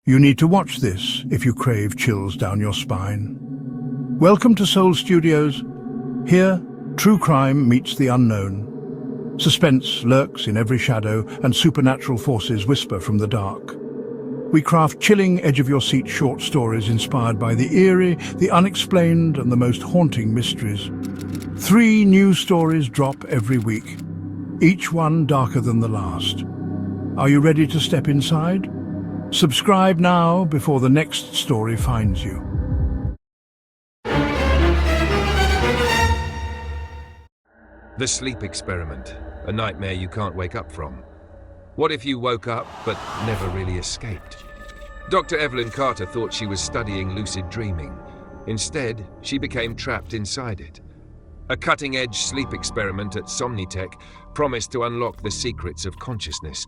You need to watch this if you crave chills down your spine. Welcome to Soul Studios. Here, true crime meets the unknown. Suspense lurks in every shadow and supernatural forces whisper from the dark. We craft chilling, edge-of-your-seat short stories inspired by the eerie, the unexplained, and the most haunting mysteries. 3 new stories drop every week, each one darker than the last. Are you ready to step inside? Subscribe now before the next story finds you. The sleep experiment, a nightmare you can't wake up from. What if you woke up but never really escaped? Dr. Evelyn Carter thought she was studying lucid dreaming. Instead, she became trapped inside it. A cutting-edge sleep experiment at SomniTech promised to unlock the secrets of consciousness.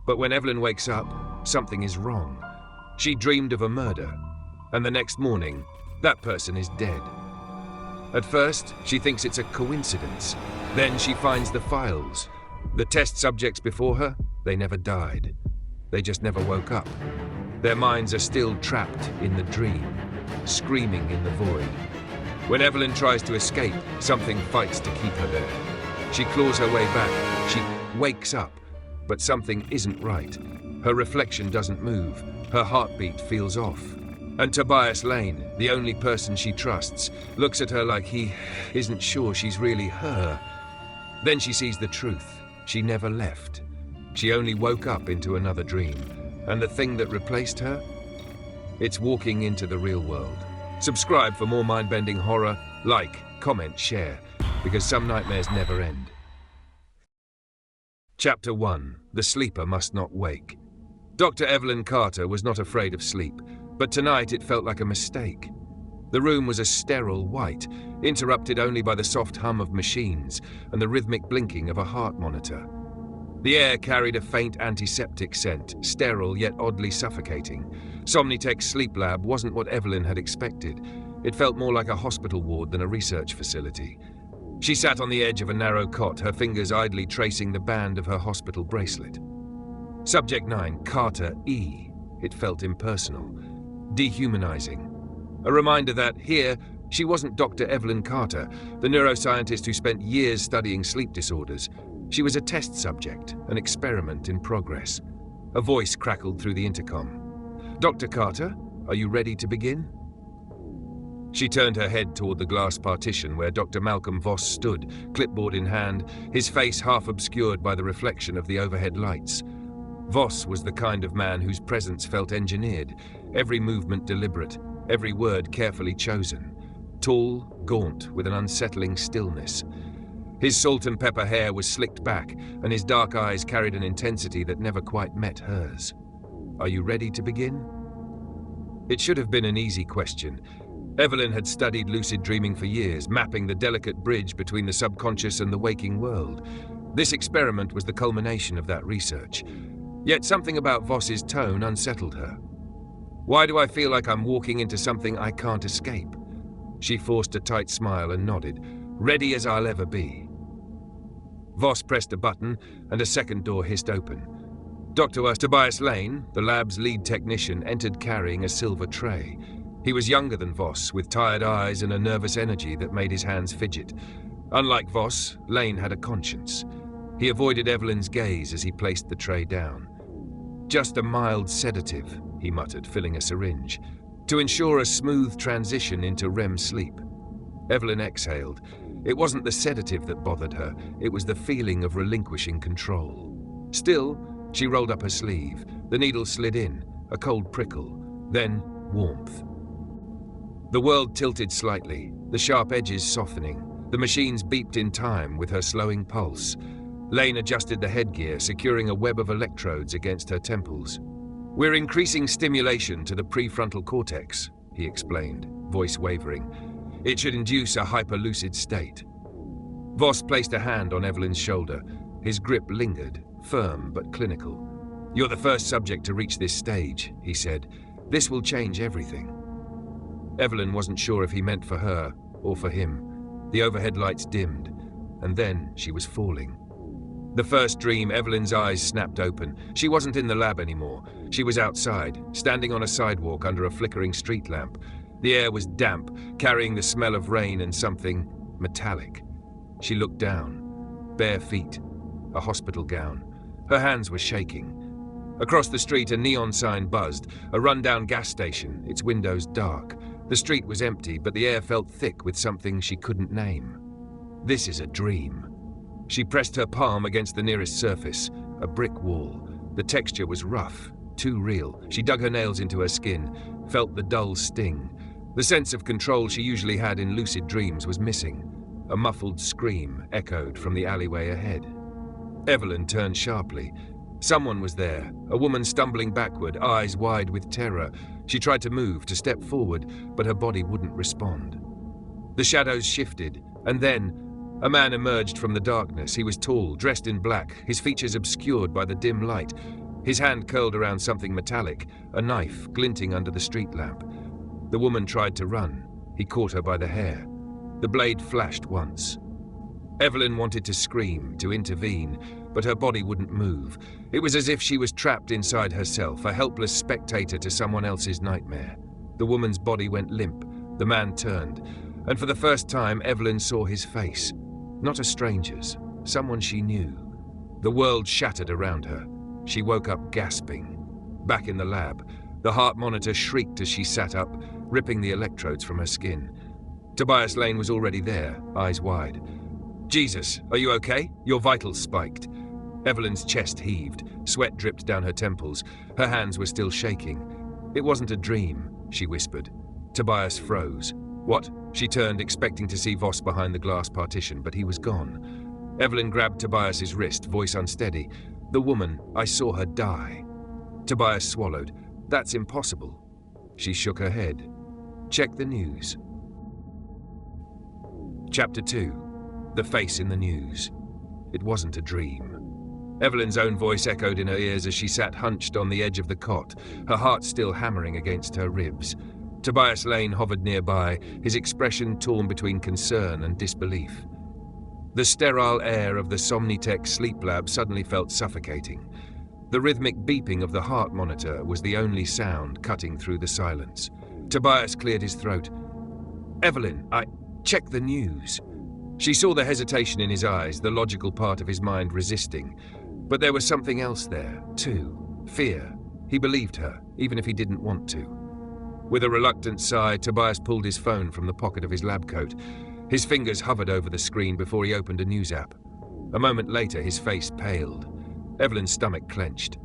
But when Evelyn wakes up, something is wrong. She dreamed of a murder, and the next morning, that person is dead. At first, she thinks it's a coincidence. Then she finds the files. The test subjects before her, they never died. They just never woke up. Their minds are still trapped in the dream, screaming in the void. When Evelyn tries to escape, something fights to keep her there. She claws her way back. She wakes up. But something isn't right. Her reflection doesn't move. Her heartbeat feels off. And Tobias Lane, the only person she trusts, looks at her like he isn't sure she's really her. Then she sees the truth. She never left. She only woke up into another dream. And the thing that replaced her? It's walking into the real world. Subscribe for more mind-bending horror. Like, comment, share, because some nightmares never end. Chapter 1. The Sleeper Must Not Wake. Dr. Evelyn Carter was not afraid of sleep, but tonight it felt like a mistake. The room was a sterile white, interrupted only by the soft hum of machines and the rhythmic blinking of a heart monitor. The air carried a faint antiseptic scent, sterile yet oddly suffocating. SomniTech's sleep lab wasn't what Evelyn had expected. It felt more like a hospital ward than a research facility. She sat on the edge of a narrow cot, her fingers idly tracing the band of her hospital bracelet. Subject 9, Carter E. It felt impersonal, dehumanizing. A reminder that, here, she wasn't Dr. Evelyn Carter, the neuroscientist who spent years studying sleep disorders. She was a test subject, an experiment in progress. A voice crackled through the intercom. Dr. Carter, are you ready to begin? She turned her head toward the glass partition where Dr. Malcolm Voss stood, clipboard in hand, his face half obscured by the reflection of the overhead lights. Voss was the kind of man whose presence felt engineered, every movement deliberate, every word carefully chosen. Tall, gaunt, with an unsettling stillness. His salt and pepper hair was slicked back, and his dark eyes carried an intensity that never quite met hers. Are you ready to begin? It should have been an easy question. Evelyn had studied lucid dreaming for years, mapping the delicate bridge between the subconscious and the waking world. This experiment was the culmination of that research. Yet something about Voss's tone unsettled her. Why do I feel like I'm walking into something I can't escape? She forced a tight smile and nodded, ready as I'll ever be. Voss pressed a button, and a second door hissed open. Dr. Tobias Lane, the lab's lead technician, entered carrying a silver tray. He was younger than Voss, with tired eyes and a nervous energy that made his hands fidget. Unlike Voss, Lane had a conscience. He avoided Evelyn's gaze as he placed the tray down. Just a mild sedative, he muttered, filling a syringe, to ensure a smooth transition into REM sleep. Evelyn exhaled. It wasn't the sedative that bothered her, it was the feeling of relinquishing control. Still, she rolled up her sleeve. The needle slid in, a cold prickle, then warmth. The world tilted slightly, the sharp edges softening. The machines beeped in time with her slowing pulse. Lane adjusted the headgear, securing a web of electrodes against her temples. We're increasing stimulation to the prefrontal cortex, he explained, voice wavering. It should induce a hyperlucid state. Voss placed a hand on Evelyn's shoulder. His grip lingered, firm but clinical. You're the first subject to reach this stage, he said. This will change everything. Evelyn wasn't sure if he meant for her or for him. The overhead lights dimmed, and then she was falling. The first dream, Evelyn's eyes snapped open. She wasn't in the lab anymore. She was outside, standing on a sidewalk under a flickering street lamp. The air was damp, carrying the smell of rain and something metallic. She looked down. Bare feet. A hospital gown. Her hands were shaking. Across the street, a neon sign buzzed. A rundown gas station, its windows dark. The street was empty, but the air felt thick with something she couldn't name. This is a dream. She pressed her palm against the nearest surface, a brick wall. The texture was rough, too real. She dug her nails into her skin, felt the dull sting. The sense of control she usually had in lucid dreams was missing. A muffled scream echoed from the alleyway ahead. Evelyn turned sharply. Someone was there, a woman stumbling backward, eyes wide with terror. She tried to move, to step forward, but her body wouldn't respond. The shadows shifted, and then a man emerged from the darkness. He was tall, dressed in black, his features obscured by the dim light. His hand curled around something metallic, a knife glinting under the street lamp. The woman tried to run. He caught her by the hair. The blade flashed once. Evelyn wanted to scream, to intervene, but her body wouldn't move. It was as if she was trapped inside herself, a helpless spectator to someone else's nightmare. The woman's body went limp. The man turned, and for the first time Evelyn saw his face. Not a stranger's, someone she knew. The world shattered around her. She woke up gasping. Back in the lab, the heart monitor shrieked as she sat up, ripping the electrodes from her skin. Tobias Lane was already there, eyes wide. "Jesus, are you okay? Your vitals spiked." Evelyn's chest heaved, sweat dripped down her temples. Her hands were still shaking. "It wasn't a dream," she whispered. Tobias froze. "What?" She turned, expecting to see Voss behind the glass partition, but he was gone. Evelyn grabbed Tobias's wrist, voice unsteady. "The woman, I saw her die." Tobias swallowed. "That's impossible." She shook her head. "Check the news." Chapter 2. The face in the news. It wasn't a dream. Evelyn's own voice echoed in her ears as she sat hunched on the edge of the cot, her heart still hammering against her ribs. Tobias Lane hovered nearby, his expression torn between concern and disbelief. The sterile air of the SomniTech sleep lab suddenly felt suffocating. The rhythmic beeping of the heart monitor was the only sound cutting through the silence. Tobias cleared his throat. "Evelyn, check the news." She saw the hesitation in his eyes, the logical part of his mind resisting. But there was something else there, too. Fear. He believed her, even if he didn't want to. With a reluctant sigh, Tobias pulled his phone from the pocket of his lab coat. His fingers hovered over the screen before he opened a news app. A moment later, his face paled. Evelyn's stomach clenched.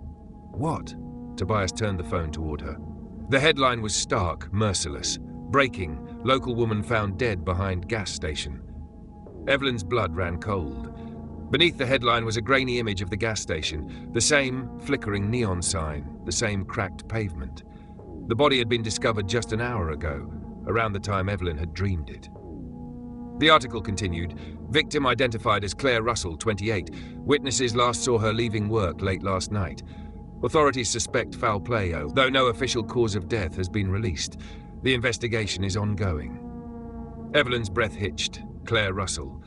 "What?" Tobias turned the phone toward her. The headline was stark, merciless. "Breaking. Local woman found dead behind gas station." Evelyn's blood ran cold. Beneath the headline was a grainy image of the gas station, the same flickering neon sign, the same cracked pavement. The body had been discovered just an hour ago, around the time Evelyn had dreamed it. The article continued. Victim identified as Claire Russell, 28. Witnesses last saw her leaving work late last night. Authorities suspect foul play, though no official cause of death has been released. The investigation is ongoing. Evelyn's breath hitched. Claire Russell.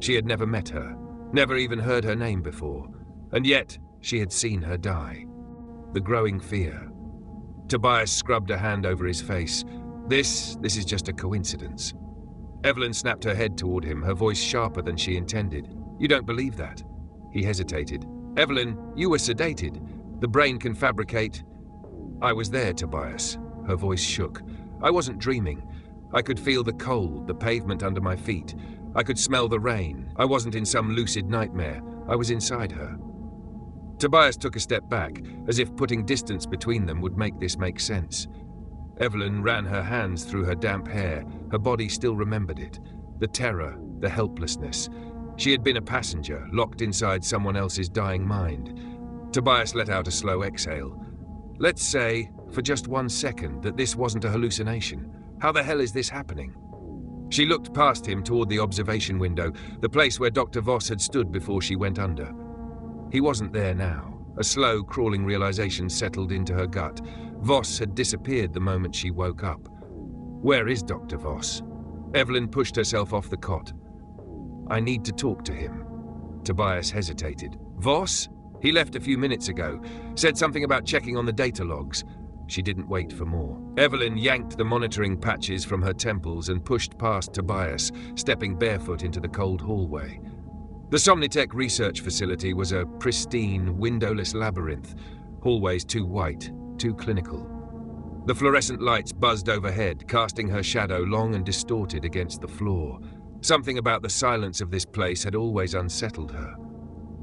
She had never met her, never even heard her name before, and yet she had seen her die. The growing fear. Tobias scrubbed a hand over his face. This is just a coincidence. Evelyn snapped her head toward him, her voice sharper than she intended. "You don't believe that?" He hesitated. "Evelyn, you were sedated. The brain can fabricate—" "I was there, Tobias." Her voice shook. "I wasn't dreaming. I could feel the cold, the pavement under my feet. I could smell the rain. I wasn't in some lucid nightmare. I was inside her." Tobias took a step back, as if putting distance between them would make this make sense. Evelyn ran her hands through her damp hair. Her body still remembered it. The terror, the helplessness. She had been a passenger, locked inside someone else's dying mind. Tobias let out a slow exhale. "Let's say, for just 1 second, that this wasn't a hallucination. How the hell is this happening?" She looked past him toward the observation window, the place where Dr. Voss had stood before she went under. He wasn't there now. A slow, crawling realization settled into her gut. Voss had disappeared the moment she woke up. Where is Dr. Voss? Evelyn pushed herself off the cot. "I need to talk to him." Tobias hesitated. Voss? He left a few minutes ago. Said something about checking on the data logs. She didn't wait for more. Evelyn yanked the monitoring patches from her temples and pushed past Tobias, stepping barefoot into the cold hallway. The SomniTech research facility was a pristine, windowless labyrinth. Hallways too white, too clinical. The fluorescent lights buzzed overhead, casting her shadow long and distorted against the floor. Something about the silence of this place had always unsettled her.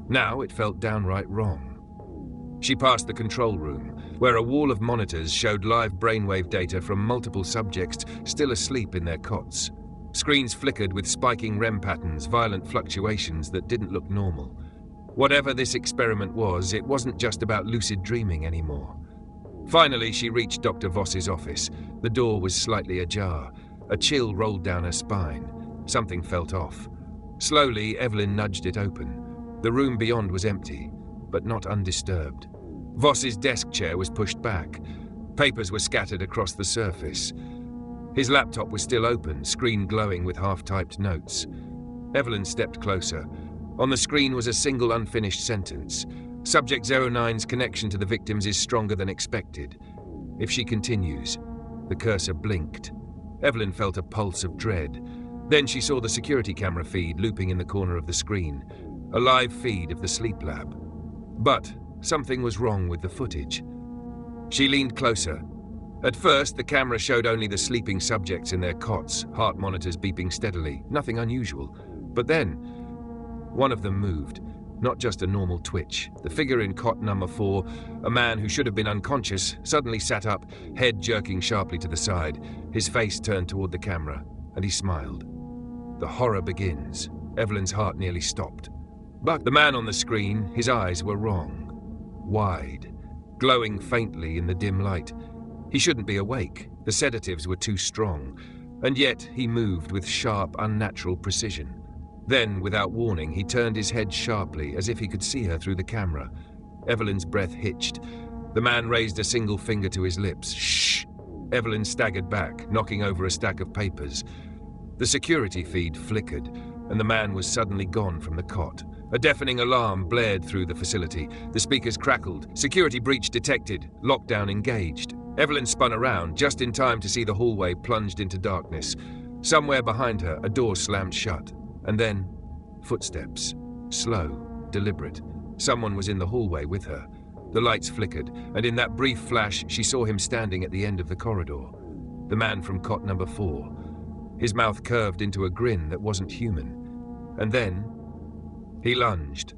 Now it felt downright wrong. She passed the control room, where a wall of monitors showed live brainwave data from multiple subjects still asleep in their cots. Screens flickered with spiking REM patterns, violent fluctuations that didn't look normal. Whatever this experiment was, it wasn't just about lucid dreaming anymore. Finally, she reached Dr. Voss's office. The door was slightly ajar. A chill rolled down her spine. Something felt off. Slowly, Evelyn nudged it open. The room beyond was empty, but not undisturbed. Voss's desk chair was pushed back. Papers were scattered across the surface. His laptop was still open, screen glowing with half-typed notes. Evelyn stepped closer. On the screen was a single unfinished sentence. Subject 09's connection to the victims is stronger than expected. If she continues... The cursor blinked. Evelyn felt a pulse of dread. Then she saw the security camera feed looping in the corner of the screen. A live feed of the sleep lab. But something was wrong with the footage. She leaned closer. At first, the camera showed only the sleeping subjects in their cots, heart monitors beeping steadily, nothing unusual. But then, one of them moved, not just a normal twitch. The figure in cot number 4, a man who should have been unconscious, suddenly sat up, head jerking sharply to the side, his face turned toward the camera, and he smiled. The horror begins. Evelyn's heart nearly stopped. But the man on the screen, his eyes were wrong. Wide, glowing faintly in the dim light. He shouldn't be awake. The sedatives were too strong. And yet he moved with sharp, unnatural precision. Then, without warning, he turned his head sharply, as if he could see her through the camera. Evelyn's breath hitched. The man raised a single finger to his lips. Shh! Evelyn staggered back, knocking over a stack of papers. The security feed flickered, and the man was suddenly gone from the cot. A deafening alarm blared through the facility. The speakers crackled. Security breach detected. Lockdown engaged. Evelyn spun around, just in time to see the hallway plunged into darkness. Somewhere behind her, a door slammed shut. And then, footsteps. Slow, deliberate. Someone was in the hallway with her. The lights flickered, and in that brief flash, she saw him standing at the end of the corridor. The man from cot number 4. His mouth curved into a grin that wasn't human. And then, he lunged.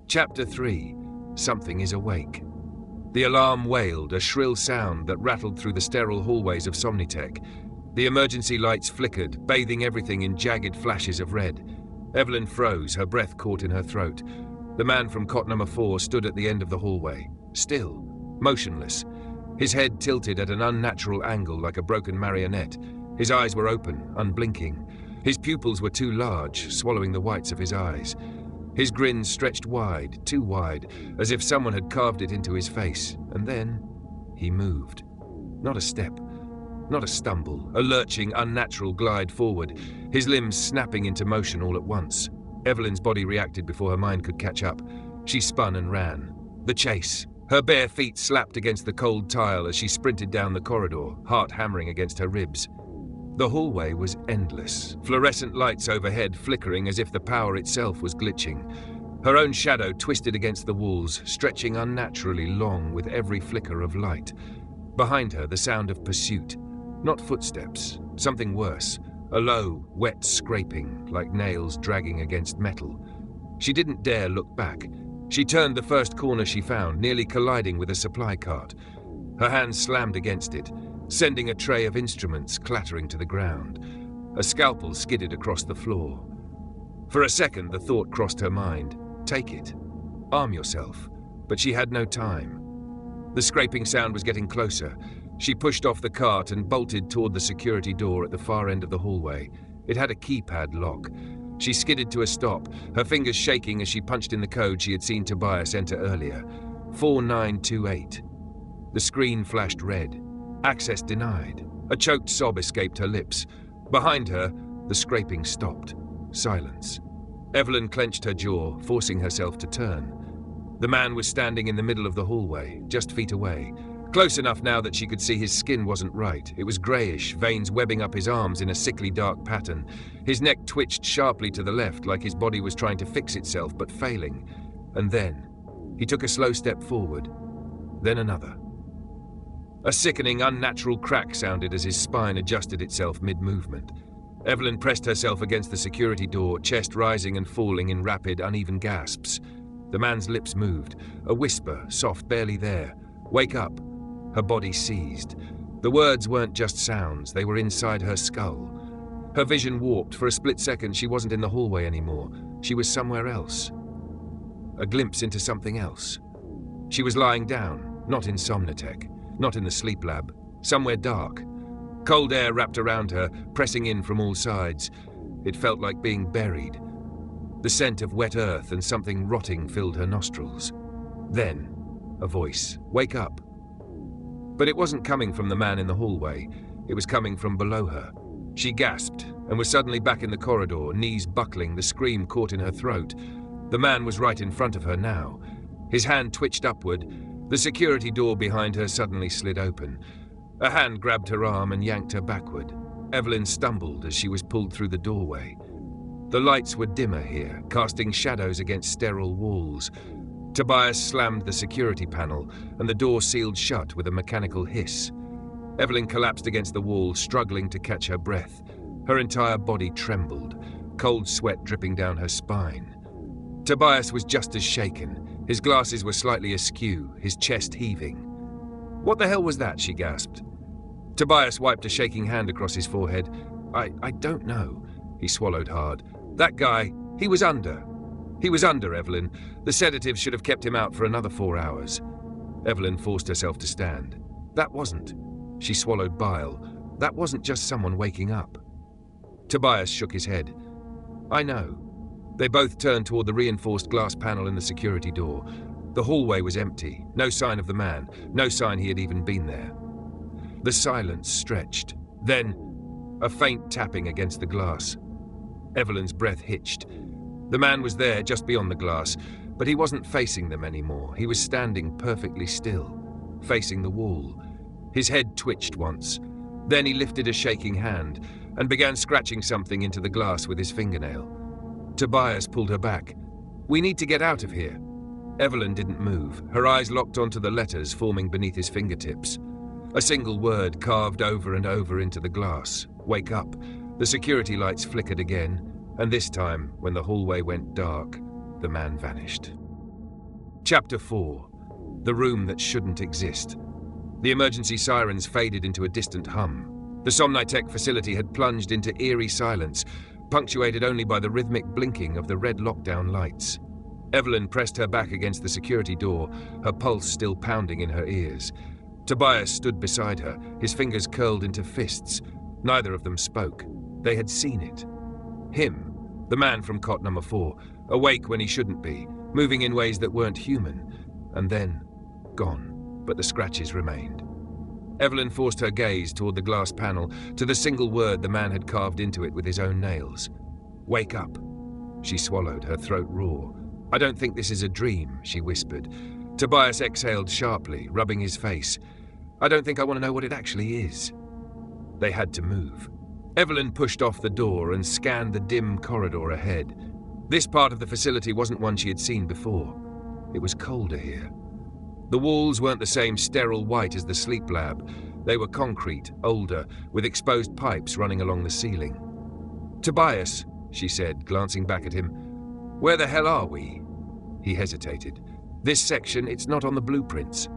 Chapter 3. Something is awake. The alarm wailed, a shrill sound that rattled through the sterile hallways of SomniTech. The emergency lights flickered, bathing everything in jagged flashes of red. Evelyn froze, her breath caught in her throat. The man from cot number 4 stood at the end of the hallway, still, motionless. His head tilted at an unnatural angle like a broken marionette. His eyes were open, unblinking. His pupils were too large, swallowing the whites of his eyes. His grin stretched wide, too wide, as if someone had carved it into his face. And then, he moved. Not a step, not a stumble, a lurching, unnatural glide forward, his limbs snapping into motion all at once. Evelyn's body reacted before her mind could catch up. She spun and ran. The chase. Her bare feet slapped against the cold tile as she sprinted down the corridor, heart hammering against her ribs. The hallway was endless, fluorescent lights overhead flickering as if the power itself was glitching. Her own shadow twisted against the walls, stretching unnaturally long with every flicker of light. Behind her, the sound of pursuit. Not footsteps, something worse. A low, wet scraping, like nails dragging against metal. She didn't dare look back. She turned the first corner she found, nearly colliding with a supply cart. Her hands slammed against it, sending a tray of instruments clattering to the ground. A scalpel skidded across the floor. For a second, the thought crossed her mind. Take it. Arm yourself. But she had no time. The scraping sound was getting closer. She pushed off the cart and bolted toward the security door at the far end of the hallway. It had a keypad lock. She skidded to a stop, her fingers shaking as she punched in the code she had seen Tobias enter earlier. 4928. The screen flashed red. Access denied. A choked sob escaped her lips. Behind her, the scraping stopped. Silence. Evelyn clenched her jaw, forcing herself to turn. The man was standing in the middle of the hallway, just feet away. Close enough now that she could see his skin wasn't right. It was greyish, veins webbing up his arms in a sickly dark pattern. His neck twitched sharply to the left, like his body was trying to fix itself, but failing. And then, he took a slow step forward, then another. A sickening, unnatural crack sounded as his spine adjusted itself mid-movement. Evelyn pressed herself against the security door, chest rising and falling in rapid, uneven gasps. The man's lips moved, a whisper, soft, barely there. "Wake up." Her body seized. The words weren't just sounds, they were inside her skull. Her vision warped. For a split second, she wasn't in the hallway anymore. She was somewhere else. A glimpse into something else. She was lying down, not in SomniTech, not in the sleep lab, somewhere dark. Cold air wrapped around her, pressing in from all sides. It felt like being buried. The scent of wet earth and something rotting filled her nostrils. Then, a voice. "Wake up." But it wasn't coming from the man in the hallway. It was coming from below her. She gasped and was suddenly back in the corridor, knees buckling, the scream caught in her throat. The man was right in front of her now. His hand twitched upward. The security door behind her suddenly slid open. A hand grabbed her arm and yanked her backward. Evelyn stumbled as she was pulled through the doorway. The lights were dimmer here, casting shadows against sterile walls. Tobias slammed the security panel, and the door sealed shut with a mechanical hiss. Evelyn collapsed against the wall, struggling to catch her breath. Her entire body trembled, cold sweat dripping down her spine. Tobias was just as shaken. His glasses were slightly askew, his chest heaving. "What the hell was that?" she gasped. Tobias wiped a shaking hand across his forehead. I don't know." He swallowed hard. "That guy, he was under. He was under, Evelyn. The sedatives should have kept him out for another 4 hours." Evelyn forced herself to stand. "That wasn't." She swallowed bile. "That wasn't just someone waking up." Tobias shook his head. "I know." They both turned toward the reinforced glass panel in the security door. The hallway was empty. No sign of the man. No sign he had even been there. The silence stretched. Then, a faint tapping against the glass. Evelyn's breath hitched. The man was there, just beyond the glass, but he wasn't facing them anymore. He was standing perfectly still, facing the wall. His head twitched once. Then he lifted a shaking hand and began scratching something into the glass with his fingernail. Tobias pulled her back. "We need to get out of here." Evelyn didn't move. Her eyes locked onto the letters forming beneath his fingertips. A single word carved over and over into the glass. "Wake up." The security lights flickered again, and this time, when the hallway went dark, the man vanished. Chapter 4. The room that shouldn't exist. The emergency sirens faded into a distant hum. The SomniTech facility had plunged into eerie silence, punctuated only by the rhythmic blinking of the red lockdown lights. Evelyn pressed her back against the security door, her pulse still pounding in her ears. Tobias stood beside her, his fingers curled into fists. Neither of them spoke. They had seen it. Him, the man from cot number 4, awake when he shouldn't be, moving in ways that weren't human, and then gone, but the scratches remained. Evelyn forced her gaze toward the glass panel, to the single word the man had carved into it with his own nails. "Wake up." She swallowed, her throat raw. "I don't think this is a dream," she whispered. Tobias exhaled sharply, rubbing his face. "I don't think I want to know what it actually is." They had to move. Evelyn pushed off the door and scanned the dim corridor ahead. This part of the facility wasn't one she had seen before. It was colder here. The walls weren't the same sterile white as the sleep lab. They were concrete, older, with exposed pipes running along the ceiling. "Tobias," she said, glancing back at him, "where the hell are we?" He hesitated. "This section, it's not on the blueprints."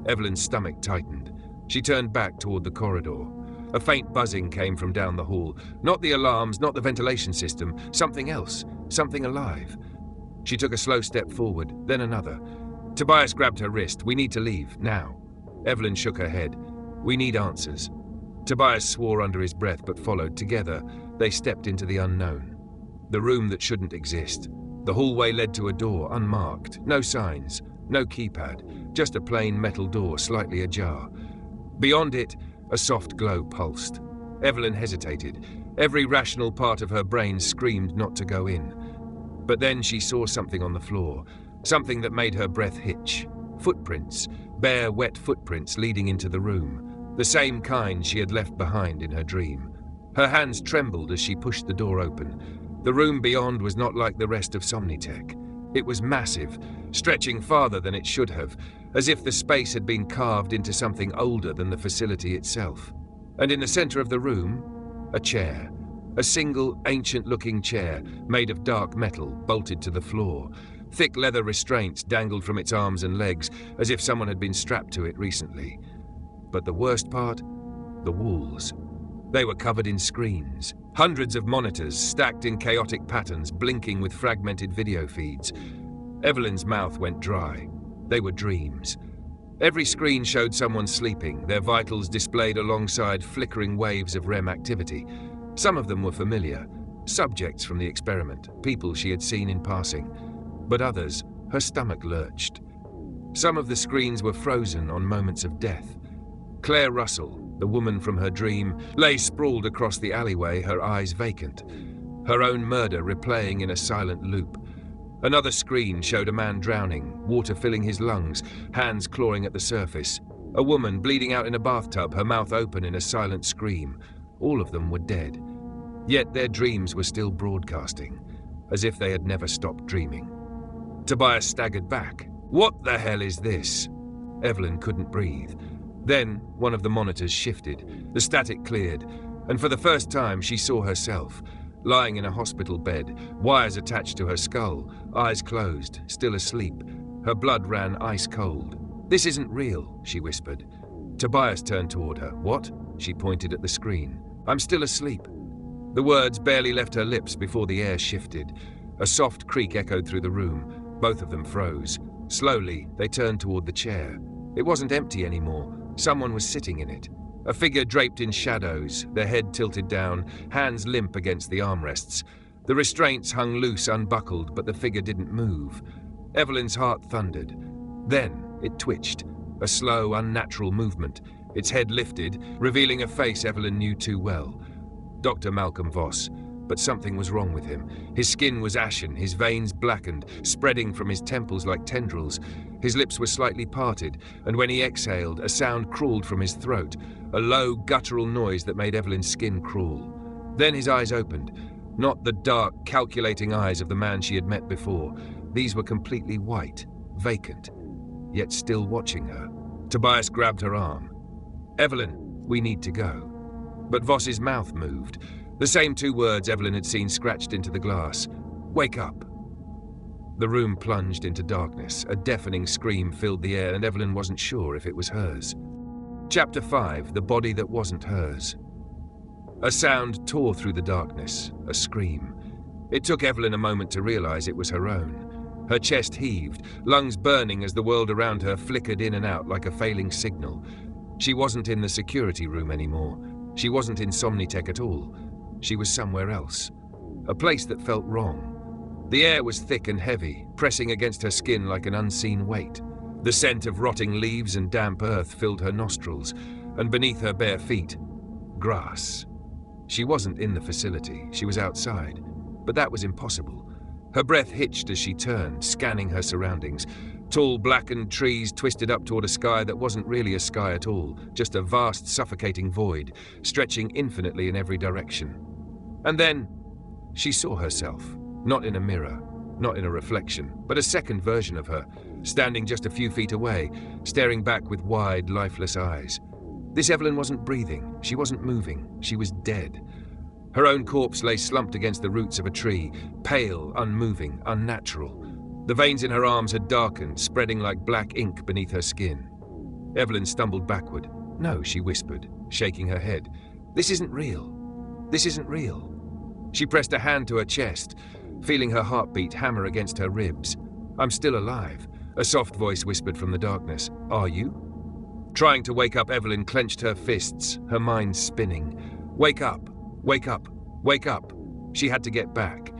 Evelyn's stomach tightened. She turned back toward the corridor. A faint buzzing came from down the hall. Not the alarms, not the ventilation system. Something else. Something alive. She took a slow step forward, then another. Tobias grabbed her wrist. "We need to leave, now." Evelyn shook her head. "We need answers." Tobias swore under his breath, but followed. Together, they stepped into the unknown. The room that shouldn't exist. The hallway led to a door, unmarked. No signs, no keypad, just a plain metal door slightly ajar. Beyond it, a soft glow pulsed. Evelyn hesitated. Every rational part of her brain screamed not to go in. But then she saw something on the floor. something that made her breath hitch. Footprints, bare, wet footprints leading into the room, the same kind she had left behind in her dream. Her hands trembled as she pushed the door open. The room beyond was not like the rest of SomniTech. It was massive, stretching farther than it should have, as if the space had been carved into something older than the facility itself. And in the center of the room, a chair. A single, ancient-looking chair, made of dark metal, bolted to the floor. Thick leather restraints dangled from its arms and legs, as if someone had been strapped to it recently. But the worst part? The walls. They were covered in screens. Hundreds of monitors, stacked in chaotic patterns, blinking with fragmented video feeds. Evelyn's mouth went dry. They were dreams. Every screen showed someone sleeping, their vitals displayed alongside flickering waves of REM activity. Some of them were familiar, subjects from the experiment, people she had seen in passing. But others, her stomach lurched. Some of the screens were frozen on moments of death. Claire Russell, the woman from her dream, lay sprawled across the alleyway, her eyes vacant. Her own murder replaying in a silent loop. Another screen showed a man drowning, water filling his lungs, hands clawing at the surface. A woman bleeding out in a bathtub, her mouth open in a silent scream. All of them were dead. Yet their dreams were still broadcasting, as if they had never stopped dreaming. Tobias staggered back. What the hell is this? Evelyn couldn't breathe. Then one of the monitors shifted, the static cleared, and for the first time she saw herself, lying in a hospital bed, wires attached to her skull, eyes closed, still asleep. Her blood ran ice cold. "This isn't real," she whispered. Tobias turned toward her. "What?" She pointed at the screen. "I'm still asleep." The words barely left her lips before the air shifted. A soft creak echoed through the room. Both of them froze. Slowly, they turned toward the chair. It wasn't empty anymore. Someone was sitting in it. A figure draped in shadows, their head tilted down, hands limp against the armrests. The restraints hung loose, unbuckled, but the figure didn't move. Evelyn's heart thundered. Then it twitched, a slow, unnatural movement. Its head lifted, revealing a face Evelyn knew too well. Dr. Malcolm Voss. But something was wrong with him. His skin was ashen, his veins blackened, spreading from his temples like tendrils. His lips were slightly parted, and when he exhaled, a sound crawled from his throat, a low, guttural noise that made Evelyn's skin crawl. Then his eyes opened. Not the dark, calculating eyes of the man she had met before. These were completely white, vacant, yet still watching her. Tobias grabbed her arm. "Evelyn, we need to go." But Voss's mouth moved. The same two words Evelyn had seen scratched into the glass. "Wake up." The room plunged into darkness. A deafening scream filled the air, and Evelyn wasn't sure if it was hers. Chapter 5, The Body That Wasn't Hers. A sound tore through the darkness, a scream. It took Evelyn a moment to realize it was her own. Her chest heaved, lungs burning as the world around her flickered in and out like a failing signal. She wasn't in the security room anymore. She wasn't in SomniTech at all. She was somewhere else. A place that felt wrong. The air was thick and heavy, pressing against her skin like an unseen weight. The scent of rotting leaves and damp earth filled her nostrils, and beneath her bare feet, grass. She wasn't in the facility, she was outside, but that was impossible. Her breath hitched as she turned, scanning her surroundings. Tall, blackened trees twisted up toward a sky that wasn't really a sky at all, just a vast, suffocating void, stretching infinitely in every direction. And then, she saw herself, not in a mirror, not in a reflection, but a second version of her, standing just a few feet away, staring back with wide, lifeless eyes. This Evelyn wasn't breathing, she wasn't moving, she was dead. Her own corpse lay slumped against the roots of a tree, pale, unmoving, unnatural. The veins in her arms had darkened, spreading like black ink beneath her skin. Evelyn stumbled backward. "No," she whispered, shaking her head. "This isn't real. This isn't real." She pressed a hand to her chest, feeling her heartbeat hammer against her ribs. "I'm still alive," a soft voice whispered from the darkness. "Are you?" Trying to wake up, Evelyn clenched her fists, her mind spinning. Wake up, wake up, wake up. She had to get back.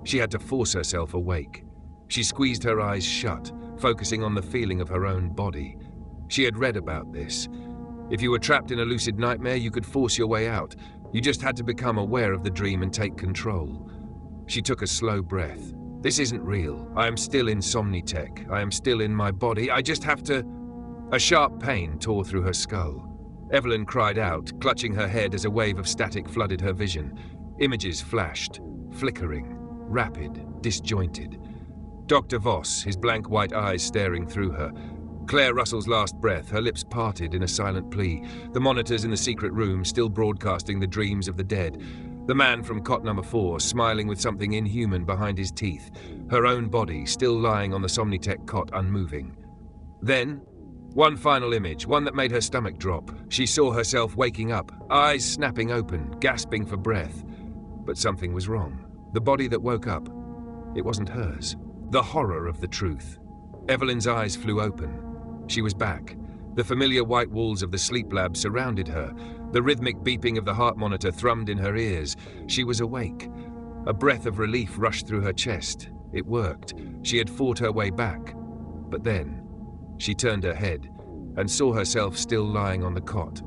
She had to force herself awake. She squeezed her eyes shut, focusing on the feeling of her own body. She had read about this. If you were trapped in a lucid nightmare, you could force your way out. You just had to become aware of the dream and take control. She took a slow breath. This isn't real. I am still in SomniTech. I am still in my body. I just have to... A sharp pain tore through her skull. Evelyn cried out, clutching her head as a wave of static flooded her vision. Images flashed, flickering, rapid, disjointed. Dr. Voss, his blank white eyes staring through her. Claire Russell's last breath, her lips parted in a silent plea. The monitors in the secret room still broadcasting the dreams of the dead. The man from cot number 4, smiling with something inhuman behind his teeth. Her own body still lying on the SomniTech cot, unmoving. Then, one final image, one that made her stomach drop. She saw herself waking up, eyes snapping open, gasping for breath. But something was wrong. The body that woke up, it wasn't hers. The horror of the truth. Evelyn's eyes flew open. She was back. The familiar white walls of the sleep lab surrounded her. The rhythmic beeping of the heart monitor thrummed in her ears. She was awake. A breath of relief rushed through her chest. It worked. She had fought her way back. But then, she turned her head and saw herself still lying on the cot.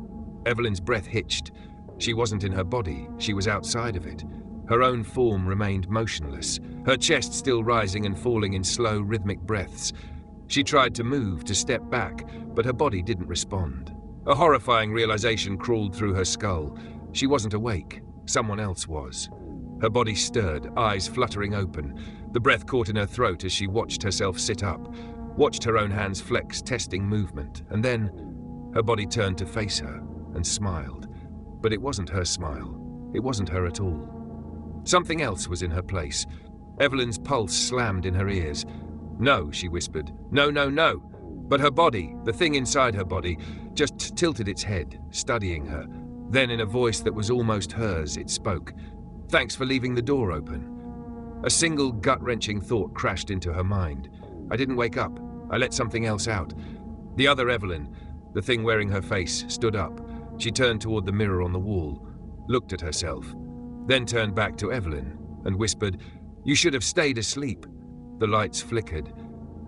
Evelyn's breath hitched. She wasn't in her body. She was outside of it. Her own form remained motionless, her chest still rising and falling in slow, rhythmic breaths. She tried to move, to step back, but her body didn't respond. A horrifying realization crawled through her skull. She wasn't awake. Someone else was. Her body stirred, eyes fluttering open. The breath caught in her throat as she watched herself sit up, watched her own hands flex, testing movement, and then her body turned to face her and smiled. But it wasn't her smile. It wasn't her at all. Something else was in her place. Evelyn's pulse slammed in her ears. "No," she whispered. "No, no, no." But her body, the thing inside her body, just tilted its head, studying her. Then in a voice that was almost hers, it spoke. "Thanks for leaving the door open." A single gut-wrenching thought crashed into her mind. I didn't wake up. I let something else out. The other Evelyn, the thing wearing her face, stood up. She turned toward the mirror on the wall, looked at herself, then turned back to Evelyn and whispered, "You should have stayed asleep." The lights flickered,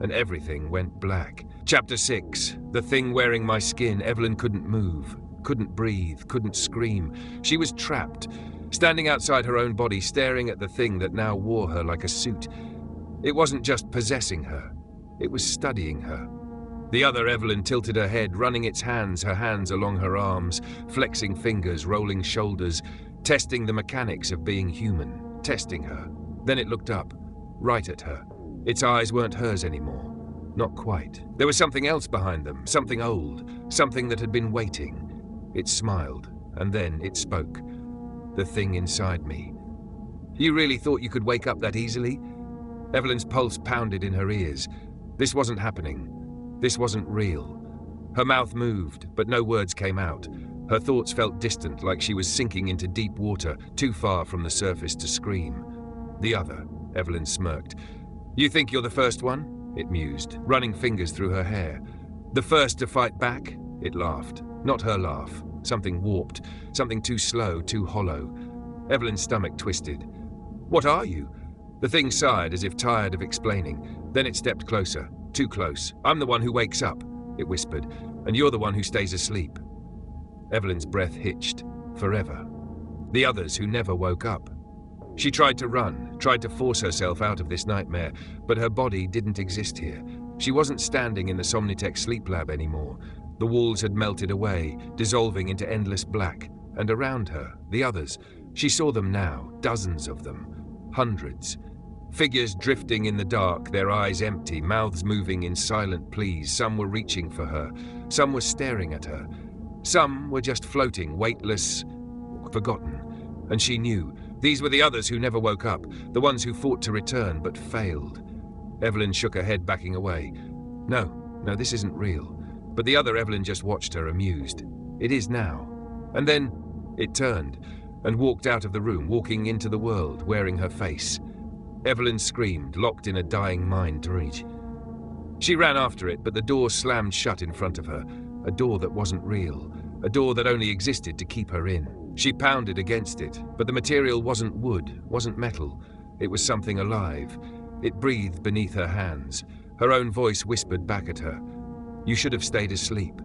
and everything went black. Chapter 6. The thing wearing my skin. Evelyn couldn't move, couldn't breathe, couldn't scream. She was trapped, standing outside her own body, staring at the thing that now wore her like a suit. It wasn't just possessing her, it was studying her. The other Evelyn tilted her head, running her hands along her arms, flexing fingers, rolling shoulders, testing the mechanics of being human, testing her. Then it looked up, right at her. Its eyes weren't hers anymore. Not quite. There was something else behind them, something old, something that had been waiting. It smiled, and then it spoke. The thing inside me. "You really thought you could wake up that easily?" Evelyn's pulse pounded in her ears. This wasn't happening. This wasn't real. Her mouth moved, but no words came out. Her thoughts felt distant, like she was sinking into deep water, too far from the surface to scream. "The other," Evelyn smirked. "You think you're the first one?" it mused, running fingers through her hair. "The first to fight back?" It laughed. Not her laugh. Something warped, something too slow, too hollow. Evelyn's stomach twisted. "What are you?" The thing sighed as if tired of explaining. Then it stepped closer, too close. "I'm the one who wakes up," it whispered, "and you're the one who stays asleep." Evelyn's breath hitched. Forever. The others who never woke up. She tried to run, tried to force herself out of this nightmare, but her body didn't exist here. She wasn't standing in the SomniTech sleep lab anymore. The walls had melted away, dissolving into endless black, and around her, the others. She saw them now, dozens of them, hundreds. Figures drifting in the dark, their eyes empty, mouths moving in silent pleas. Some were reaching for her, some were staring at her. Some were just floating, weightless, forgotten. And she knew. These were the others who never woke up, the ones who fought to return but failed. Evelyn shook her head, backing away. No, this isn't real. But the other Evelyn just watched her, amused. It is now. And then it turned and walked out of the room, walking into the world, wearing her face. Evelyn screamed, locked in a dying mind to reach. She ran after it, but the door slammed shut in front of her. A door that wasn't real. A door that only existed to keep her in. She pounded against it, but the material wasn't wood, wasn't metal. It was something alive. It breathed beneath her hands. Her own voice whispered back at her. "You should have stayed asleep."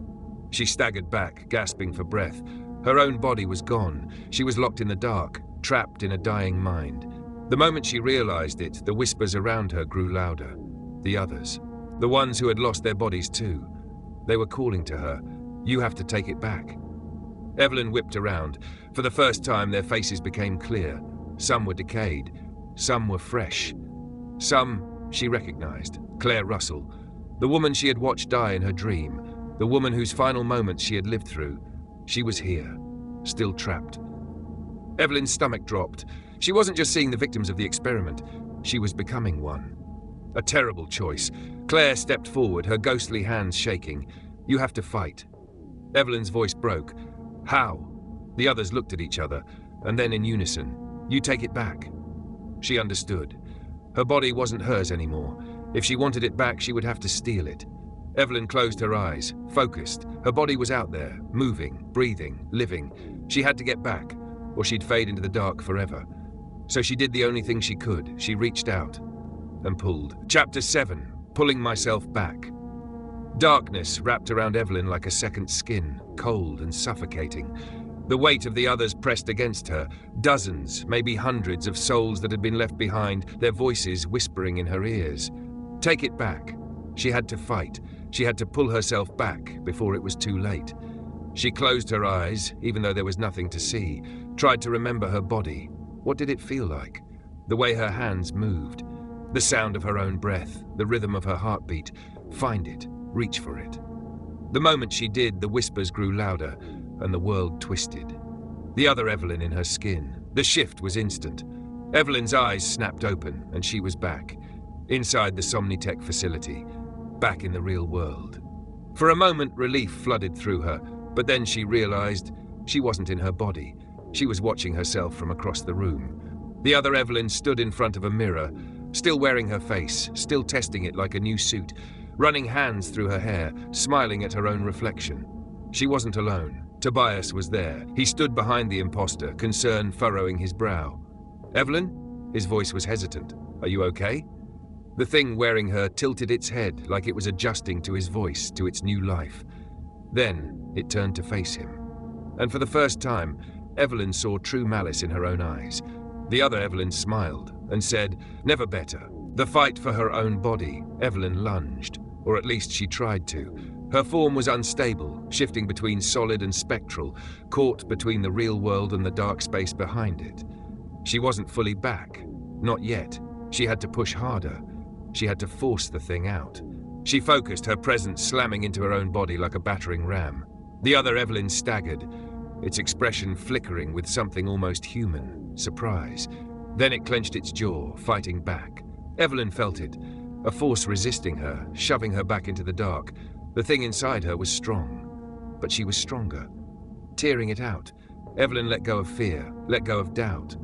She staggered back, gasping for breath. Her own body was gone. She was locked in the dark, trapped in a dying mind. The moment she realized it, the whispers around her grew louder. The others. The ones who had lost their bodies too. They were calling to her, "You have to take it back." Evelyn whipped around. For the first time, their faces became clear. Some were decayed. Some were fresh. Some she recognized. Claire Russell. The woman she had watched die in her dream. The woman whose final moments she had lived through. She was here, still trapped. Evelyn's stomach dropped. She wasn't just seeing the victims of the experiment. She was becoming one. A terrible choice. Claire stepped forward, her ghostly hands shaking. "You have to fight." Evelyn's voice broke. "How?" The others looked at each other, and then in unison, "You take it back." She understood. Her body wasn't hers anymore. If she wanted it back, she would have to steal it. Evelyn closed her eyes, focused. Her body was out there, moving, breathing, living. She had to get back, or she'd fade into the dark forever. So she did the only thing she could. She reached out and pulled. Chapter 7. Pulling Myself Back. Darkness wrapped around Evelyn like a second skin, cold and suffocating. The weight of the others pressed against her. Dozens, maybe hundreds of souls that had been left behind, their voices whispering in her ears. Take it back. She had to fight. She had to pull herself back before it was too late. She closed her eyes, even though there was nothing to see, tried to remember her body. What did it feel like? The way her hands moved. The sound of her own breath, the rhythm of her heartbeat. Find it. Reach for it. The moment she did, the whispers grew louder, and the world twisted. The other Evelyn in her skin. The shift was instant. Evelyn's eyes snapped open, and she was back. Inside the SomniTech facility. Back in the real world. For a moment, relief flooded through her, but then she realized she wasn't in her body. She was watching herself from across the room. The other Evelyn stood in front of a mirror, still wearing her face, still testing it like a new suit, running hands through her hair, smiling at her own reflection. She wasn't alone. Tobias was there. He stood behind the imposter, concern furrowing his brow. "Evelyn?" His voice was hesitant. "Are you okay?" The thing wearing her tilted its head like it was adjusting to his voice, to its new life. Then it turned to face him. And for the first time, Evelyn saw true malice in her own eyes. The other Evelyn smiled and said, "Never better." The fight for her own body, Evelyn lunged, or at least she tried to. Her form was unstable, shifting between solid and spectral, caught between the real world and the dark space behind it. She wasn't fully back. Not yet. She had to push harder. She had to force the thing out. She focused, her presence slamming into her own body like a battering ram. The other Evelyn staggered, its expression flickering with something almost human, surprise. Then it clenched its jaw, fighting back. Evelyn felt it, a force resisting her, shoving her back into the dark. The thing inside her was strong, but she was stronger. Tearing it out, Evelyn let go of fear, let go of doubt.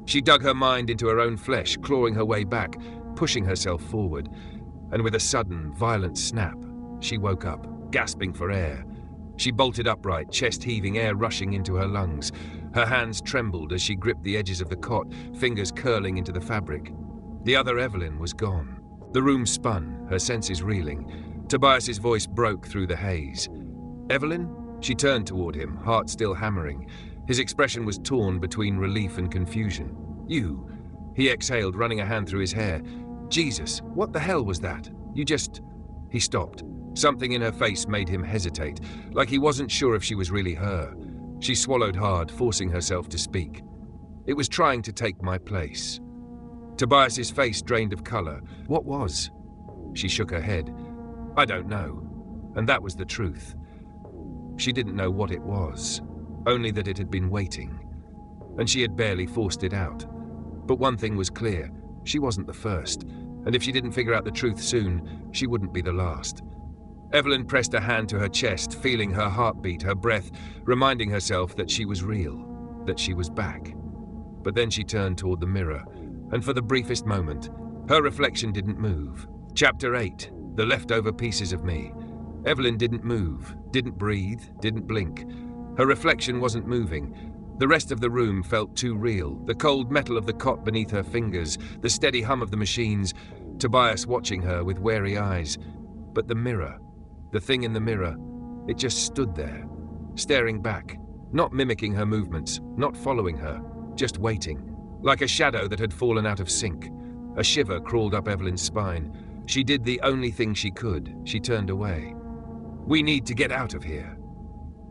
She dug her mind into her own flesh, clawing her way back, pushing herself forward. And with a sudden, violent snap, she woke up, gasping for air. She bolted upright, chest heaving, air rushing into her lungs. Her hands trembled as she gripped the edges of the cot, fingers curling into the fabric. The other Evelyn was gone. The room spun, her senses reeling. Tobias's voice broke through the haze. "Evelyn?" She turned toward him, heart still hammering. His expression was torn between relief and confusion. "You?" He exhaled, running a hand through his hair. "Jesus, what the hell was that? You just..." He stopped. Something in her face made him hesitate, like he wasn't sure if she was really her. She swallowed hard, forcing herself to speak. "It was trying to take my place." Tobias's face drained of color. "What was?" She shook her head. "I don't know." And that was the truth. She didn't know what it was, only that it had been waiting. And she had barely forced it out. But one thing was clear. She wasn't the first, and if she didn't figure out the truth soon, she wouldn't be the last. Evelyn pressed a hand to her chest, feeling her heartbeat, her breath, reminding herself that she was real, that she was back. But then she turned toward the mirror, and for the briefest moment, her reflection didn't move. Chapter 8. The Leftover Pieces of Me. Evelyn didn't move, didn't breathe, didn't blink. Her reflection wasn't moving. The rest of the room felt too real, the cold metal of the cot beneath her fingers, the steady hum of the machines, Tobias watching her with wary eyes. But the mirror, the thing in the mirror, it just stood there, staring back, not mimicking her movements, not following her, just waiting. like a shadow that had fallen out of sync. A shiver crawled up Evelyn's spine. She did the only thing she could. She turned away. "We need to get out of here."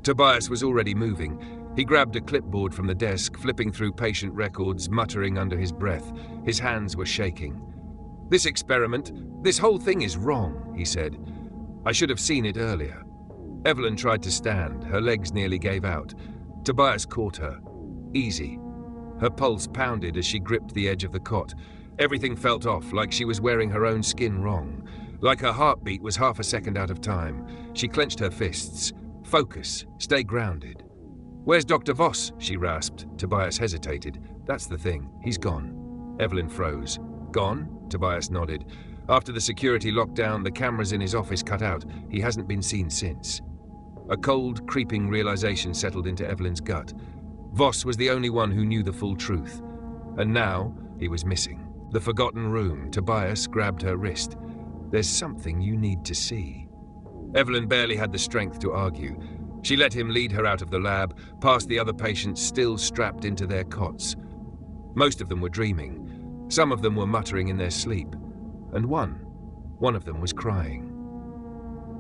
Tobias was already moving. He grabbed a clipboard from the desk, flipping through patient records, muttering under his breath. His hands were shaking. "This experiment, this whole thing is wrong," he said. "I should have seen it earlier." Evelyn tried to stand. Her legs nearly gave out. Tobias caught her. Easy. Her pulse pounded as she gripped the edge of the cot. Everything felt off, like she was wearing her own skin wrong. Like her heartbeat was half a second out of time. She clenched her fists. "Focus. Stay grounded." "Where's Dr. Voss?" she rasped. Tobias hesitated. "That's the thing. He's gone." Evelyn froze. "Gone?" Tobias nodded. "After the security lockdown, the cameras in his office cut out. He hasn't been seen since." A cold, creeping realization settled into Evelyn's gut. Voss was the only one who knew the full truth. And now, he was missing. The forgotten room. Tobias grabbed her wrist. "There's something you need to see." Evelyn barely had the strength to argue. She let him lead her out of the lab, past the other patients still strapped into their cots. Most of them were dreaming. Some of them were muttering in their sleep. And one of them was crying.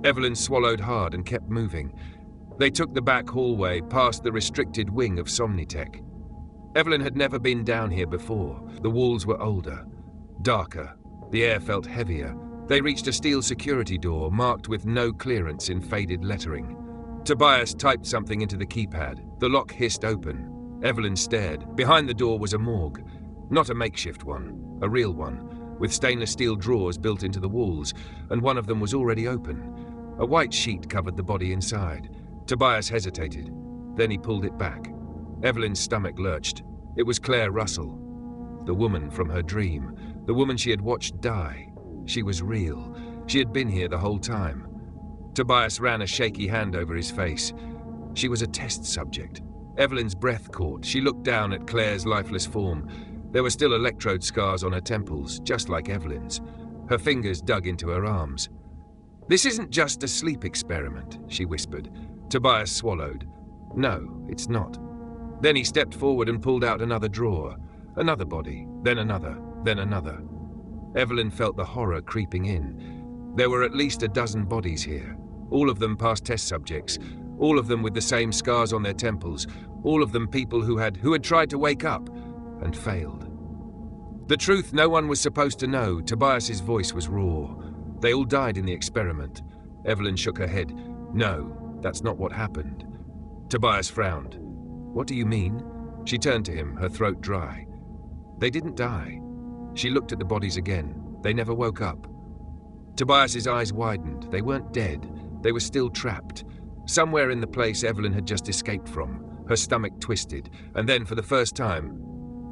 Evelyn swallowed hard and kept moving. They took the back hallway, past the restricted wing of SomniTech. Evelyn had never been down here before. The walls were older, darker. The air felt heavier. They reached a steel security door, marked with "No clearance" in faded lettering. Tobias typed something into the keypad. The lock hissed open. Evelyn stared. Behind the door was a morgue. Not a makeshift one, a real one, with stainless steel drawers built into the walls, and one of them was already open. A white sheet covered the body inside. Tobias hesitated. Then he pulled it back. Evelyn's stomach lurched. It was Claire Russell. The woman from her dream. The woman she had watched die. She was real. She had been here the whole time. Tobias ran a shaky hand over his face. She was a test subject. Evelyn's breath caught. She looked down at Claire's lifeless form. There were still electrode scars on her temples, just like Evelyn's. Her fingers dug into her arms. "This isn't just a sleep experiment," she whispered. Tobias swallowed. "No, it's not." Then he stepped forward and pulled out another drawer. Another body, then another, then another. Evelyn felt the horror creeping in. There were at least a dozen bodies here, all of them past test subjects, all of them with the same scars on their temples, all of them people who had tried to wake up and failed. The truth no one was supposed to know. Tobias's voice was raw. They all died in the experiment. Evelyn shook her head. "No, that's not what happened." Tobias frowned. "What do you mean?" She turned to him, her throat dry. "They didn't die." She looked at the bodies again. They never woke up. Tobias's eyes widened. They weren't dead. They were still trapped. Somewhere in the place Evelyn had just escaped from. Her stomach twisted, and then for the first time,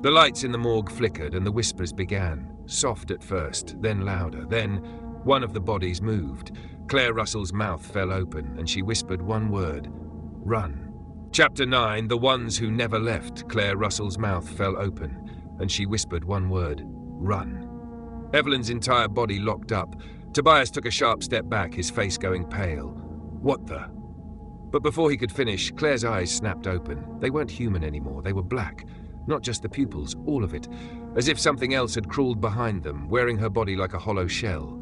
the lights in the morgue flickered and the whispers began. Soft at first, then louder. Then one of the bodies moved. Claire Russell's mouth fell open, and she whispered one word: "Run." Chapter 9, The Ones Who Never Left. Claire Russell's mouth fell open, and she whispered one word: "Run." Evelyn's entire body locked up. Tobias took a sharp step back, his face going pale. "What the?" But before he could finish, Claire's eyes snapped open. They weren't human anymore. They were black. Not just the pupils, all of it. As if something else had crawled behind them, wearing her body like a hollow shell.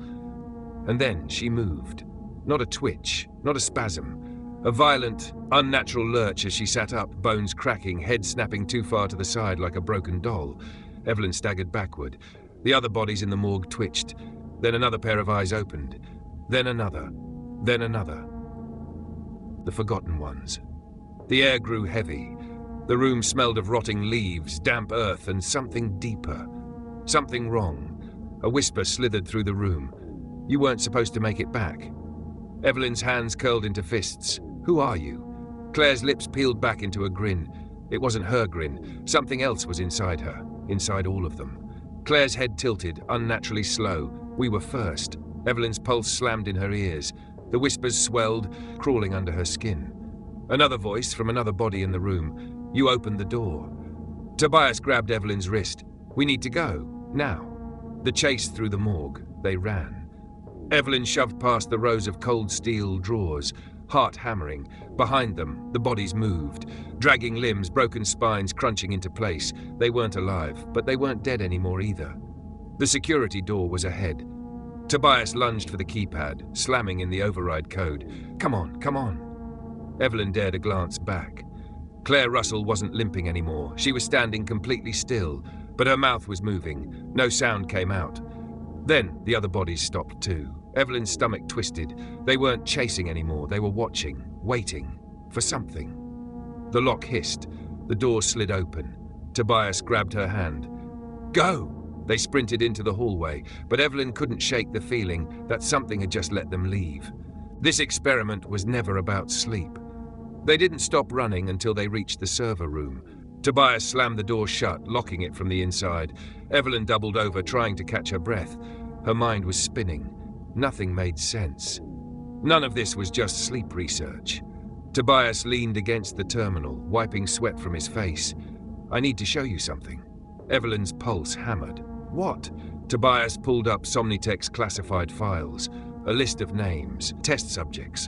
And then she moved. Not a twitch, not a spasm. A violent, unnatural lurch as she sat up, bones cracking, head snapping too far to the side like a broken doll. Evelyn staggered backward. The other bodies in the morgue twitched. Then another pair of eyes opened. Then another. Then another. The forgotten ones. The air grew heavy. The room smelled of rotting leaves, damp earth, and something deeper. Something wrong. A whisper slithered through the room. "You weren't supposed to make it back." Evelyn's hands curled into fists. "Who are you?" Claire's lips peeled back into a grin. It wasn't her grin. Something else was inside her, inside all of them. Claire's head tilted, unnaturally slow. "We were first." Evelyn's pulse slammed in her ears. The whispers swelled, crawling under her skin. Another voice from another body in the room. "You opened the door." Tobias grabbed Evelyn's wrist. "We need to go, now." The chase through the morgue. They ran. Evelyn shoved past the rows of cold steel drawers. heart hammering. Behind them, the bodies moved, dragging limbs, broken spines crunching into place. They weren't alive, but they weren't dead anymore either. The security door was ahead. Tobias lunged for the keypad, slamming in the override code. Come on, come on. Evelyn dared a glance back. Claire Russell wasn't limping anymore. She was standing completely still, but her mouth was moving. No sound came out. Then the other bodies stopped too. Evelyn's stomach twisted. They weren't chasing anymore. They were watching, waiting, for something. The lock hissed. The door slid open. Tobias grabbed her hand. Go! They sprinted into the hallway, but Evelyn couldn't shake the feeling that something had just let them leave. This experiment was never about sleep. They didn't stop running until they reached the server room. Tobias slammed the door shut, locking it from the inside. Evelyn doubled over, trying to catch her breath. Her mind was spinning. Nothing made sense. None of this was just sleep research. Tobias leaned against the terminal, wiping sweat from his face. I need to show you something. Evelyn's pulse hammered. What? Tobias pulled up SomniTech's classified files. A list of names, test subjects.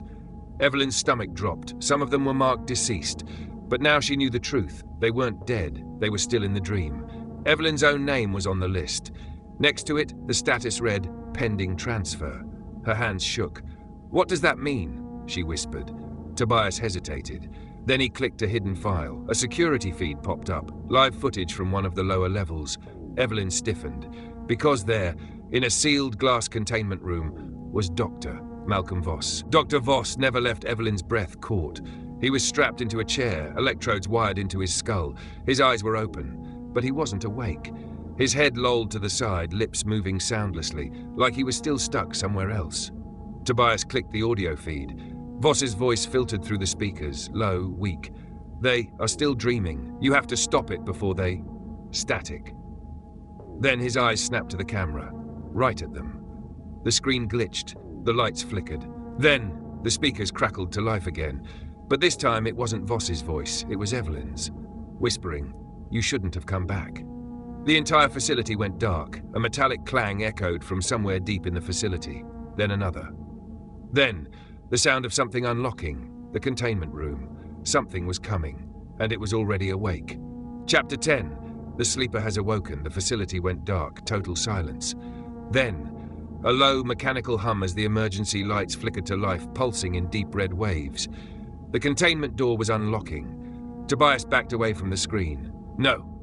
Evelyn's stomach dropped. Some of them were marked deceased. But now she knew the truth. They weren't dead. They were still in the dream. Evelyn's own name was on the list. Next to it, the status read, pending transfer. Her hands shook. What does that mean? She whispered. Tobias hesitated. Then he clicked a hidden file. A security feed popped up, live footage from one of the lower levels. Evelyn stiffened, because there, in a sealed glass containment room, was Dr. Malcolm Voss. Dr. Voss never left Evelyn's breath caught. He was strapped into a chair, electrodes wired into his skull. His eyes were open, but he wasn't awake. His head lolled to the side, lips moving soundlessly, like he was still stuck somewhere else. Tobias clicked the audio feed. Voss's voice filtered through the speakers, low, weak. They are still dreaming. You have to stop it before they... Static. Then his eyes snapped to the camera, right at them. The screen glitched. The lights flickered. Then the speakers crackled to life again. But this time it wasn't Voss's voice, it was Evelyn's, whispering, "You shouldn't have come back." The entire facility went dark. A metallic clang echoed from somewhere deep in the facility. Then another. Then, the sound of something unlocking. The containment room. Something was coming, and it was already awake. Chapter 10. The sleeper has awoken. The facility went dark. Total silence. Then, a low mechanical hum as the emergency lights flickered to life, pulsing in deep red waves. The containment door was unlocking. Tobias backed away from the screen. No.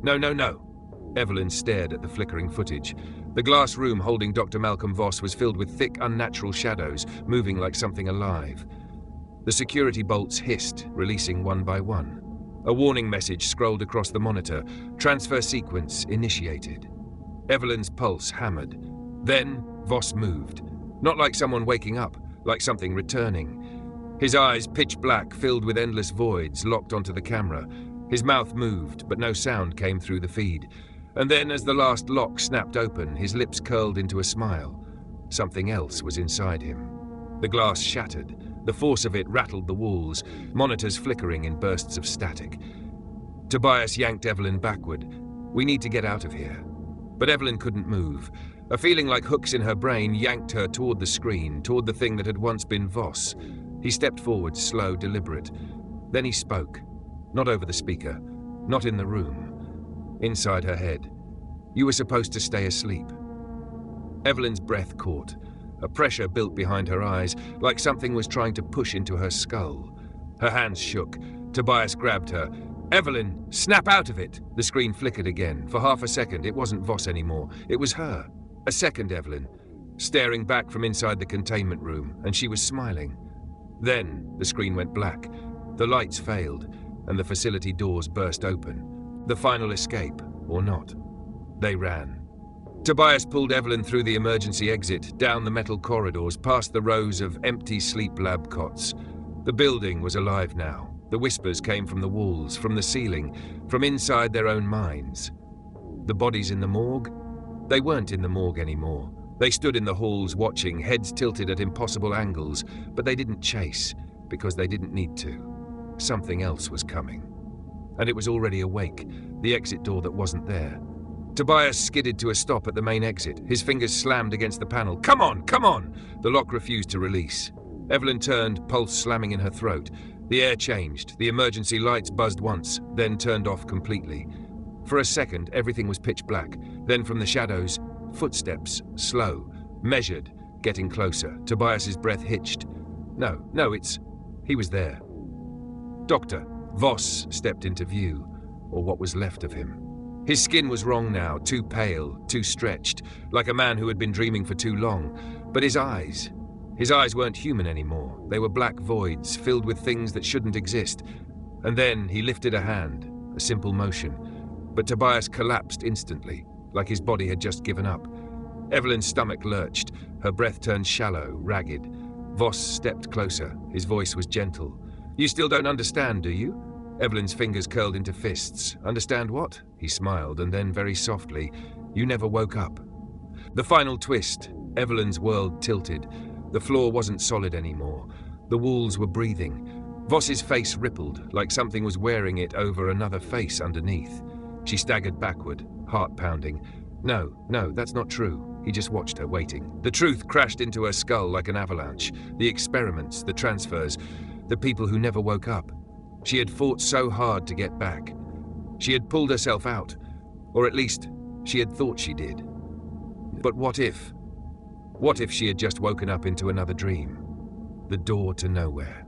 Evelyn stared at the flickering footage. The glass room holding Dr. Malcolm Voss was filled with thick, unnatural shadows, moving like something alive. The security bolts hissed, releasing one by one. A warning message scrolled across the monitor. Transfer sequence initiated. Evelyn's pulse hammered. Then Voss moved. Not like someone waking up, like something returning. His eyes, pitch black, filled with endless voids, locked onto the camera. His mouth moved, but no sound came through the feed. And then, as the last lock snapped open, his lips curled into a smile. Something else was inside him. The glass shattered. The force of it rattled the walls, monitors flickering in bursts of static. Tobias yanked Evelyn backward. We need to get out of here. But Evelyn couldn't move. A feeling like hooks in her brain yanked her toward the screen, toward the thing that had once been Voss. He stepped forward, slow, deliberate. Then he spoke. Not over the speaker. Not in the room. Inside her head. You were supposed to stay asleep. Evelyn's breath caught. A pressure built behind her eyes, like something was trying to push into her skull. Her hands shook. Tobias grabbed her. Evelyn, snap out of it! The screen flickered again. For half a second, it wasn't Voss anymore. It was her. A second Evelyn, staring back from inside the containment room, and she was smiling. Then the screen went black. The lights failed, and the facility doors burst open. The final escape, or not. They ran. Tobias pulled Evelyn through the emergency exit, down the metal corridors, past the rows of empty sleep lab cots. The building was alive now. The whispers came from the walls, from the ceiling, from inside their own minds. The bodies in the morgue? They weren't in the morgue anymore. They stood in the halls watching, heads tilted at impossible angles, but they didn't chase, because they didn't need to. Something else was coming. And it was already awake, the exit door that wasn't there. Tobias skidded to a stop at the main exit. His fingers slammed against the panel. Come on! The lock refused to release. Evelyn turned, pulse slamming in her throat. The air changed. The emergency lights buzzed once, then turned off completely. For a second, everything was pitch black. Then from the shadows, footsteps, slow, measured, getting closer. Tobias's breath hitched. No, he was there. Doctor Voss stepped into view, or what was left of him. His skin was wrong now, too pale, too stretched, like a man who had been dreaming for too long. But his eyes weren't human anymore. They were black voids, filled with things that shouldn't exist. And then he lifted a hand, a simple motion. But Tobias collapsed instantly, like his body had just given up. Evelyn's stomach lurched, her breath turned shallow, ragged. Voss stepped closer, his voice was gentle. "You still don't understand, do you?" Evelyn's fingers curled into fists. "Understand what?" He smiled, and then very softly, "You never woke up." The final twist. Evelyn's world tilted. The floor wasn't solid anymore. The walls were breathing. Voss's face rippled, like something was wearing it over another face underneath. She staggered backward, heart pounding. No, that's not true. He just watched her, waiting. The truth crashed into her skull like an avalanche. The experiments, the transfers, the people who never woke up. She had fought so hard to get back. She had pulled herself out, or at least she had thought she did. But what if? What if she had just woken up into another dream? The door to nowhere.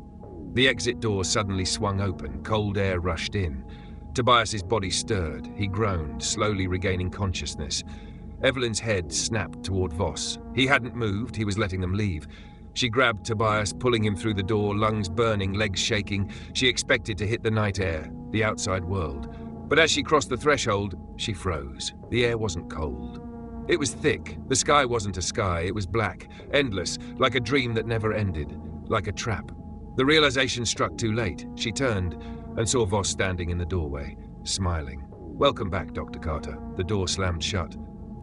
The exit door suddenly swung open, cold air rushed in. Tobias's body stirred. He groaned, slowly regaining consciousness. Evelyn's head snapped toward Voss. He hadn't moved, he was letting them leave. She grabbed Tobias, pulling him through the door, lungs burning, legs shaking. She expected to hit the night air, the outside world. But as she crossed the threshold, she froze. The air wasn't cold. It was thick. The sky wasn't a sky, it was black, endless, like a dream that never ended, like a trap. The realization struck too late. She turned and saw Voss standing in the doorway, smiling. "Welcome back, Dr. Carter." The door slammed shut.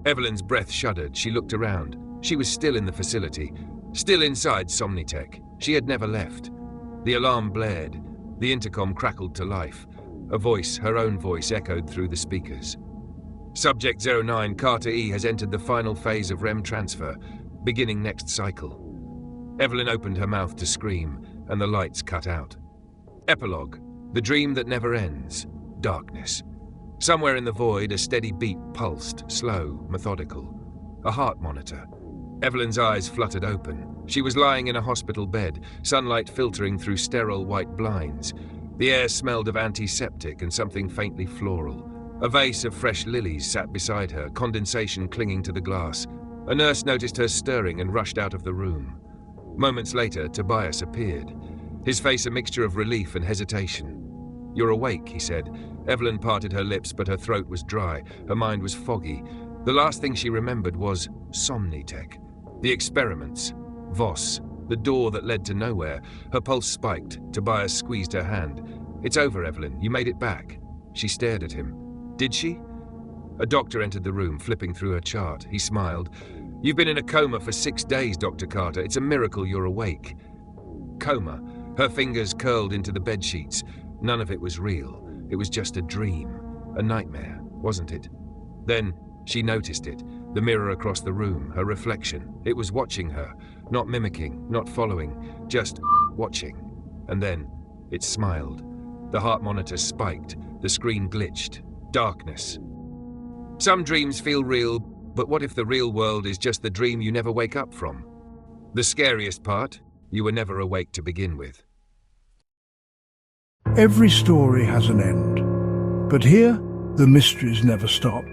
Evelyn's breath shuddered. She looked around. She was still in the facility, still inside SomniTech. She had never left. The alarm blared. The intercom crackled to life. A voice, her own voice, echoed through the speakers. "Subject 09, Carter E, has entered the final phase of REM transfer, beginning next cycle." Evelyn opened her mouth to scream, and the lights cut out. Epilogue. The dream that never ends. Darkness. Somewhere in the void, a steady beat pulsed, slow, methodical. A heart monitor. Evelyn's eyes fluttered open. She was lying in a hospital bed, sunlight filtering through sterile white blinds. The air smelled of antiseptic and something faintly floral. A vase of fresh lilies sat beside her, condensation clinging to the glass. A nurse noticed her stirring and rushed out of the room. Moments later, Tobias appeared, his face a mixture of relief and hesitation. "You're awake," he said. Evelyn parted her lips, but her throat was dry. Her mind was foggy. The last thing she remembered was SomniTech. The experiments. Voss. The door that led to nowhere. Her pulse spiked. Tobias squeezed her hand. "It's over, Evelyn. You made it back." She stared at him. "Did she?" A doctor entered the room, flipping through her chart. He smiled. "You've been in a coma for 6 days, Dr. Carter. It's a miracle you're awake." Coma. Her fingers curled into the bedsheets. None of it was real. It was just a dream. A nightmare, wasn't it? Then she noticed it. The mirror across the room, her reflection. It was watching her. Not mimicking, not following. Just watching. And then it smiled. The heart monitor spiked. The screen glitched. Darkness. Some dreams feel real, but what if the real world is just the dream you never wake up from? The scariest part? You were never awake to begin with. Every story has an end, but here, the mysteries never stop.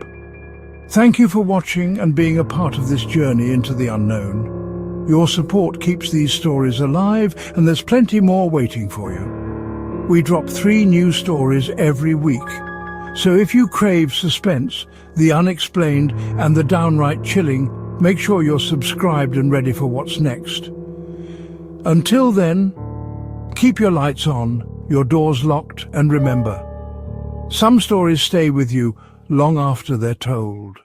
Thank you for watching and being a part of this journey into the unknown. Your support keeps these stories alive, and there's plenty more waiting for you. We drop 3 new stories every week, so if you crave suspense, the unexplained, and the downright chilling, make sure you're subscribed and ready for what's next. Until then, keep your lights on, your doors locked, and remember, some stories stay with you long after they're told.